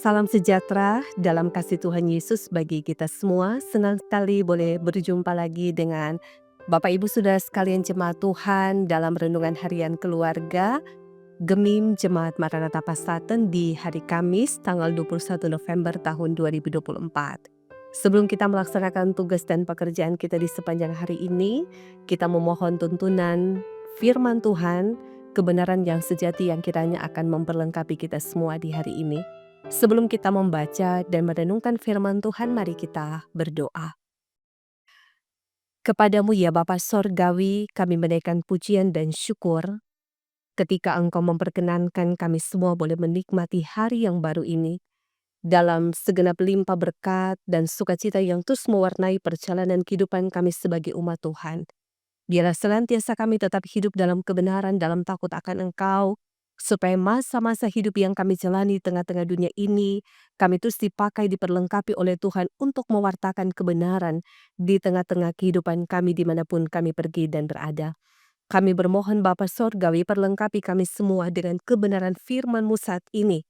Salam sejahtera dalam kasih Tuhan Yesus bagi kita semua. Senang sekali boleh berjumpa lagi dengan Bapak Ibu Saudara sekalian jemaat Tuhan dalam renungan harian keluarga Gemim Jemaat Maranatha Pastaten di hari Kamis tanggal 21 November tahun 2024. Sebelum kita melaksanakan tugas dan pekerjaan kita di sepanjang hari ini, kita memohon tuntunan firman Tuhan, kebenaran yang sejati yang kiranya akan memperlengkapi kita semua di hari ini. Sebelum kita membaca dan merenungkan firman Tuhan, mari kita berdoa. Kepadamu ya Bapa Sorgawi, kami menaikkan pujian dan syukur ketika Engkau memperkenankan kami semua boleh menikmati hari yang baru ini dalam segenap limpah berkat dan sukacita yang terus mewarnai perjalanan kehidupan kami sebagai umat Tuhan. Biarlah senantiasa kami tetap hidup dalam kebenaran, dalam takut akan Engkau, supaya masa-masa hidup yang kami jalani tengah-tengah dunia ini, kami terus dipakai, diperlengkapi oleh Tuhan untuk mewartakan kebenaran di tengah-tengah kehidupan kami dimanapun kami pergi dan berada. Kami bermohon Bapa Sorgawi, perlengkapi kami semua dengan kebenaran firman-Mu saat ini.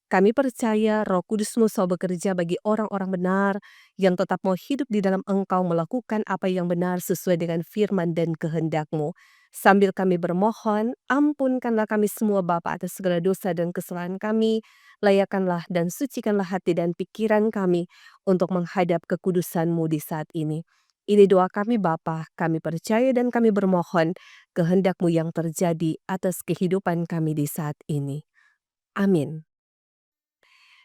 Kami percaya Roh Kudus-Mu selalu bekerja bagi orang-orang benar yang tetap mau hidup di dalam Engkau, melakukan apa yang benar sesuai dengan firman dan kehendak-Mu. Sambil kami bermohon, ampunkanlah kami semua Bapa atas segala dosa dan kesalahan kami, layakkanlah dan sucikanlah hati dan pikiran kami untuk menghadap kekudusan-Mu di saat ini. Ini doa kami Bapa, kami percaya dan kami bermohon kehendak-Mu yang terjadi atas kehidupan kami di saat ini. Amin.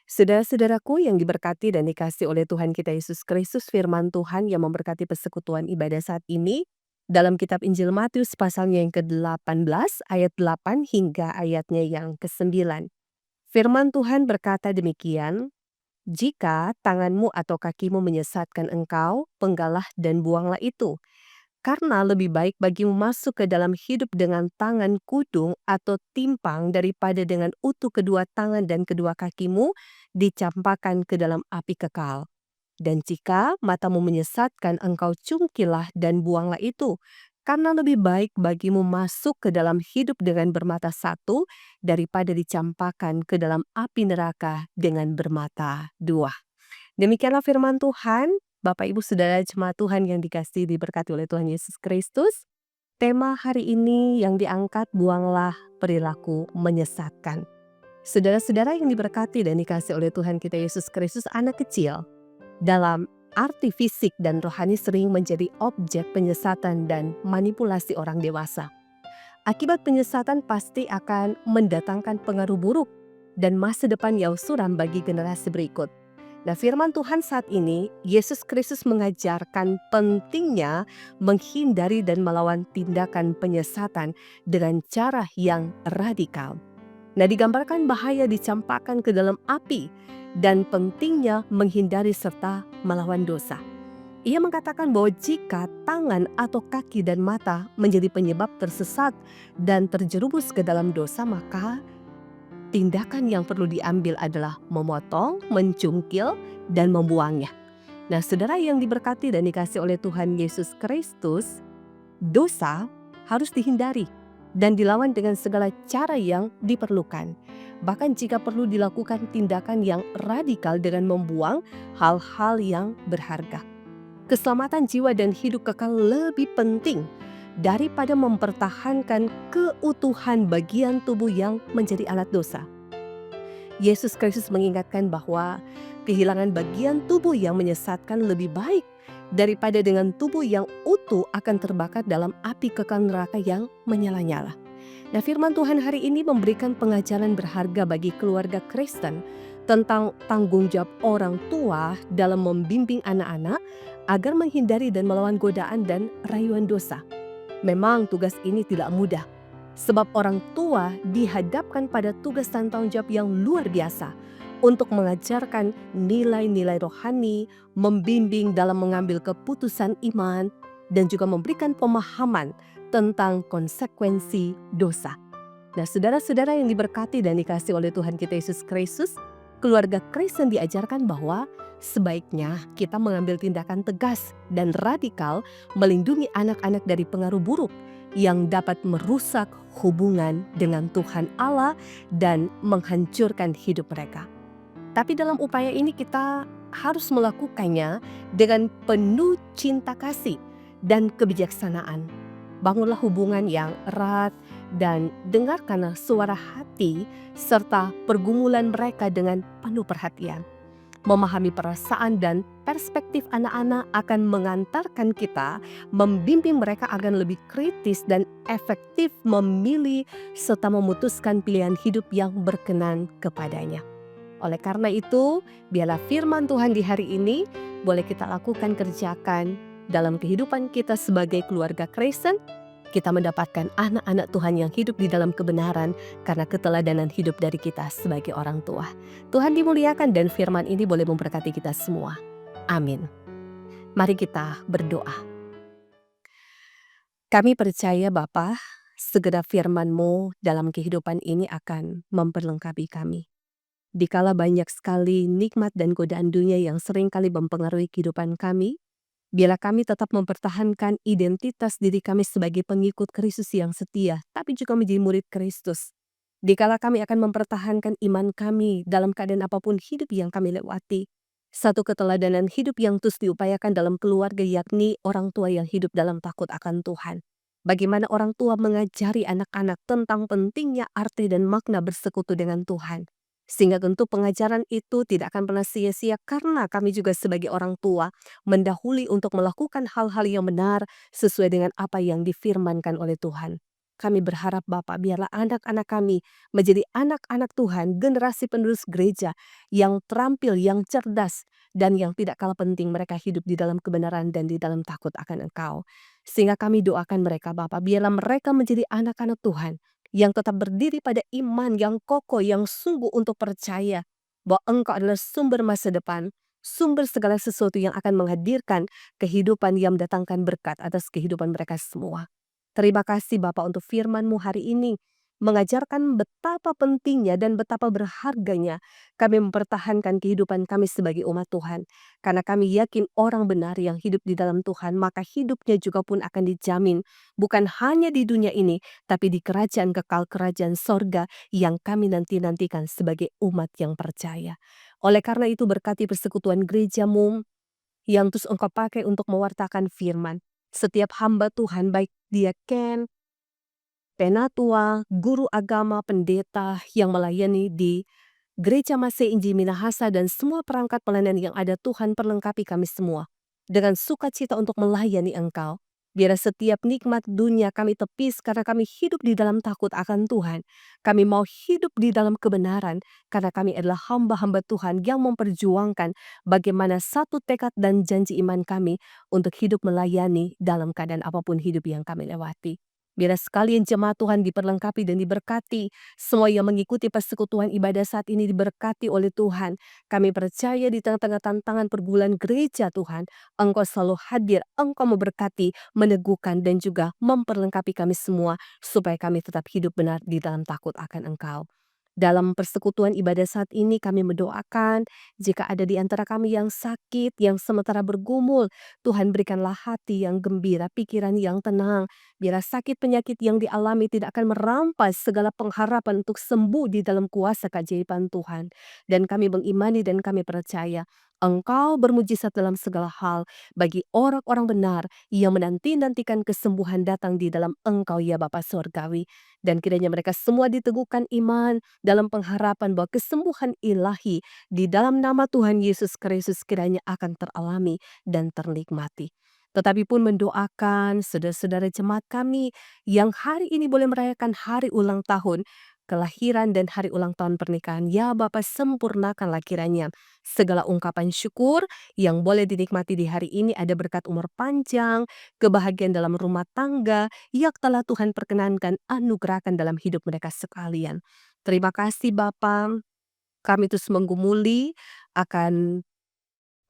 Saudara-saudaraku yang diberkati dan dikasihi oleh Tuhan kita Yesus Kristus, firman Tuhan yang memberkati persekutuan ibadah saat ini dalam kitab Injil Matius pasalnya yang ke-18 ayat 8 hingga ayatnya yang ke-9. Firman Tuhan berkata demikian, "Jika tanganmu atau kakimu menyesatkan engkau, penggalah dan buanglah itu. Karena lebih baik bagimu masuk ke dalam hidup dengan tangan kudung atau timpang daripada dengan utuh kedua tangan dan kedua kakimu dicampakkan ke dalam api kekal. Dan jika matamu menyesatkan, engkau cungkilah dan buanglah itu. Karena lebih baik bagimu masuk ke dalam hidup dengan bermata satu daripada dicampakkan ke dalam api neraka dengan bermata dua." Demikianlah firman Tuhan. Bapak Ibu Saudara jemaat Tuhan yang dikasihi diberkati oleh Tuhan Yesus Kristus. Tema hari ini yang diangkat, buanglah perilaku menyesatkan. Saudara-saudara yang diberkati dan dikasihi oleh Tuhan kita Yesus Kristus, anak kecil dalam arti fisik dan rohani sering menjadi objek penyesatan dan manipulasi orang dewasa. Akibat penyesatan pasti akan mendatangkan pengaruh buruk dan masa depan yang suram bagi generasi berikut. Nah, firman Tuhan saat ini, Yesus Kristus mengajarkan pentingnya menghindari dan melawan tindakan penyesatan dengan cara yang radikal. Nah, digambarkan bahaya dicampakkan ke dalam api dan pentingnya menghindari serta melawan dosa. Ia mengatakan bahwa jika tangan atau kaki dan mata menjadi penyebab tersesat dan terjerumus ke dalam dosa, maka tindakan yang perlu diambil adalah memotong, mencungkil, dan membuangnya. Nah, saudara yang diberkati dan dikasihi oleh Tuhan Yesus Kristus, dosa harus dihindari dan dilawan dengan segala cara yang diperlukan. Bahkan jika perlu dilakukan tindakan yang radikal dengan membuang hal-hal yang berharga. Keselamatan jiwa dan hidup kekal lebih penting daripada mempertahankan keutuhan bagian tubuh yang menjadi alat dosa. Yesus Kristus mengingatkan bahwa kehilangan bagian tubuh yang menyesatkan lebih baik daripada dengan tubuh yang utuh akan terbakar dalam api kekal neraka yang menyala-nyala. Nah, firman Tuhan hari ini memberikan pengajaran berharga bagi keluarga Kristen tentang tanggung jawab orang tua dalam membimbing anak-anak agar menghindari dan melawan godaan dan rayuan dosa. Memang tugas ini tidak mudah, sebab orang tua dihadapkan pada tugas dan tanggung jawab yang luar biasa untuk mengajarkan nilai-nilai rohani, membimbing dalam mengambil keputusan iman, dan juga memberikan pemahaman tentang konsekuensi dosa. Nah, saudara-saudara yang diberkati dan dikasihi oleh Tuhan kita Yesus Kristus, keluarga Kristen diajarkan bahwa sebaiknya kita mengambil tindakan tegas dan radikal melindungi anak-anak dari pengaruh buruk yang dapat merusak hubungan dengan Tuhan Allah dan menghancurkan hidup mereka. Tapi dalam upaya ini kita harus melakukannya dengan penuh cinta kasih dan kebijaksanaan. Bangunlah hubungan yang erat dan dengarkanlah suara hati serta pergumulan mereka dengan penuh perhatian. Memahami perasaan dan perspektif anak-anak akan mengantarkan kita membimbing mereka agar lebih kritis dan efektif memilih serta memutuskan pilihan hidup yang berkenan kepadanya. Oleh karena itu, biarlah firman Tuhan di hari ini boleh kita lakukan, kerjakan dalam kehidupan kita sebagai keluarga Kristen. Kita mendapatkan anak-anak Tuhan yang hidup di dalam kebenaran karena keteladanan hidup dari kita sebagai orang tua. Tuhan dimuliakan dan firman ini boleh memberkati kita semua. Amin. Mari kita berdoa. Kami percaya Bapa, segenap firman-Mu dalam kehidupan ini akan memperlengkapi kami. Dikala banyak sekali nikmat dan godaan dunia yang seringkali mempengaruhi kehidupan kami, biarlah kami tetap mempertahankan identitas diri kami sebagai pengikut Kristus yang setia, tapi juga menjadi murid Kristus. Dikala kami akan mempertahankan iman kami dalam keadaan apapun hidup yang kami lewati. Satu keteladanan hidup yang terus diupayakan dalam keluarga yakni orang tua yang hidup dalam takut akan Tuhan. Bagaimana orang tua mengajari anak-anak tentang pentingnya arti dan makna bersekutu dengan Tuhan. Sehingga tentu pengajaran itu tidak akan pernah sia-sia karena kami juga sebagai orang tua mendahului untuk melakukan hal-hal yang benar sesuai dengan apa yang difirmankan oleh Tuhan. Kami berharap Bapak biarlah anak-anak kami menjadi anak-anak Tuhan, generasi penerus gereja yang terampil, yang cerdas, dan yang tidak kalah penting mereka hidup di dalam kebenaran dan di dalam takut akan Engkau. Sehingga kami doakan mereka Bapak, biarlah mereka menjadi anak-anak Tuhan yang tetap berdiri pada iman yang kokoh, yang sungguh untuk percaya bahwa Engkau adalah sumber masa depan, sumber segala sesuatu yang akan menghadirkan kehidupan yang mendatangkan berkat atas kehidupan mereka semua. Terima kasih Bapak untuk firman-Mu hari ini, mengajarkan betapa pentingnya dan betapa berharganya kami mempertahankan kehidupan kami sebagai umat Tuhan. Karena kami yakin orang benar yang hidup di dalam Tuhan, maka hidupnya juga pun akan dijamin, bukan hanya di dunia ini, tapi di kerajaan kekal, kerajaan sorga yang kami nanti-nantikan sebagai umat yang percaya. Oleh karena itu berkati persekutuan gereja-Mu yang terus Engkau pakai untuk mewartakan firman. Setiap hamba Tuhan, baik dia Ken, penatua, guru agama, pendeta yang melayani di Gereja Masih Injil Minahasa dan semua perangkat pelayanan yang ada, Tuhan perlengkapi kami semua dengan sukacita untuk melayani Engkau. Biar setiap nikmat dunia kami tepis karena kami hidup di dalam takut akan Tuhan. Kami mau hidup di dalam kebenaran karena kami adalah hamba-hamba Tuhan yang memperjuangkan bagaimana satu tekad dan janji iman kami untuk hidup melayani dalam keadaan apapun hidup yang kami lewati. Biar sekalian jemaat Tuhan diperlengkapi dan diberkati. Semua yang mengikuti persekutuan ibadah saat ini diberkati oleh Tuhan. Kami percaya di tengah-tengah tantangan pergumulan gereja Tuhan, Engkau selalu hadir, Engkau memberkati, meneguhkan dan juga memperlengkapi kami semua supaya kami tetap hidup benar di dalam takut akan Engkau. Dalam persekutuan ibadah saat ini kami mendoakan jika ada di antara kami yang sakit, yang sementara bergumul, Tuhan berikanlah hati yang gembira, pikiran yang tenang. Biarlah sakit penyakit yang dialami tidak akan merampas segala pengharapan untuk sembuh di dalam kuasa keajaiban Tuhan. Dan kami mengimani dan kami percaya Engkau bermujizat dalam segala hal bagi orang-orang benar yang menanti-nantikan kesembuhan datang di dalam Engkau ya Bapa Surgawi. Dan kiranya mereka semua diteguhkan iman dalam pengharapan bahwa kesembuhan ilahi di dalam nama Tuhan Yesus Kristus kiranya akan teralami dan ternikmati. Tetapi pun mendoakan saudara-saudara jemaat kami yang hari ini boleh merayakan hari ulang tahun kelahiran dan hari ulang tahun pernikahan. Ya Bapa, sempurnakanlah kiranya segala ungkapan syukur yang boleh dinikmati di hari ini, ada berkat umur panjang, kebahagiaan dalam rumah tangga yang telah Tuhan perkenankan anugerahkan dalam hidup mereka sekalian. Terima kasih Bapa, kami terus menggumuli akan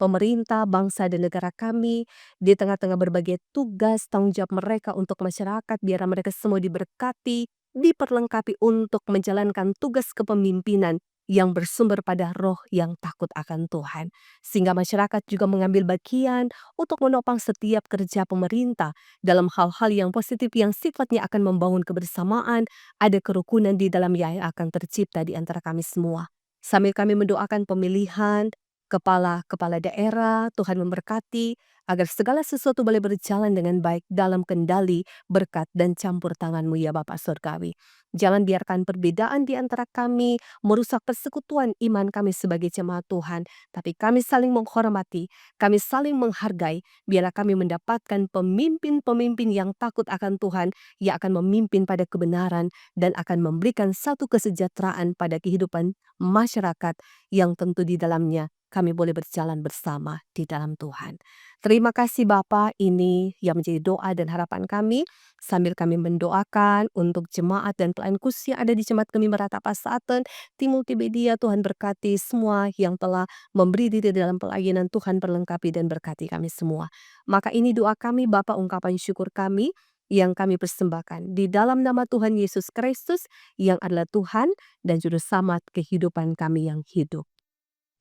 pemerintah, bangsa, dan negara kami di tengah-tengah berbagai tugas tanggung jawab mereka untuk masyarakat, biar mereka semua diberkati, diperlengkapi untuk menjalankan tugas kepemimpinan yang bersumber pada roh yang takut akan Tuhan. Sehingga masyarakat juga mengambil bagian untuk menopang setiap kerja pemerintah dalam hal-hal yang positif yang sifatnya akan membangun kebersamaan, ada kerukunan di dalam yang akan tercipta di antara kami semua. Sambil kami mendoakan pemilihan kepala-kepala daerah, Tuhan memberkati agar segala sesuatu boleh berjalan dengan baik dalam kendali, berkat, dan campur tangan-Mu ya Bapa Surgawi. Jangan biarkan perbedaan di antara kami merusak persekutuan iman kami sebagai jemaat Tuhan. Tapi kami saling menghormati, kami saling menghargai, biarlah kami mendapatkan pemimpin-pemimpin yang takut akan Tuhan, yang akan memimpin pada kebenaran dan akan memberikan satu kesejahteraan pada kehidupan masyarakat yang tentu di dalamnya kami boleh berjalan bersama di dalam Tuhan. Terima kasih Bapa, ini yang menjadi doa dan harapan kami sambil kami mendoakan untuk jemaat dan pelayan khusus yang ada di Jemaat Kami Merata Pasaten, Tim Multimedia. Tuhan berkati semua yang telah memberi diri dalam pelayanan. Tuhan perlengkapi dan berkati kami semua. Maka ini doa kami Bapa, ungkapan syukur kami yang kami persembahkan di dalam nama Tuhan Yesus Kristus yang adalah Tuhan dan Juru Selamat kehidupan kami yang hidup.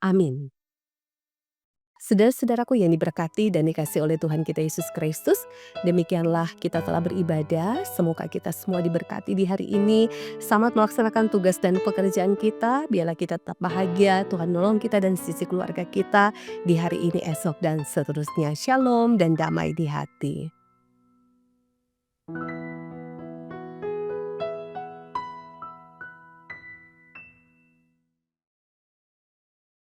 Amin. Saudara-saudaraku yang diberkati dan dikasihi oleh Tuhan kita Yesus Kristus, demikianlah kita telah beribadah. Semoga kita semua diberkati di hari ini. Selamat melaksanakan tugas dan pekerjaan kita. Biarlah kita tetap bahagia. Tuhan nolong kita dan sisi keluarga kita di hari ini, esok, dan seterusnya. Shalom dan damai di hati.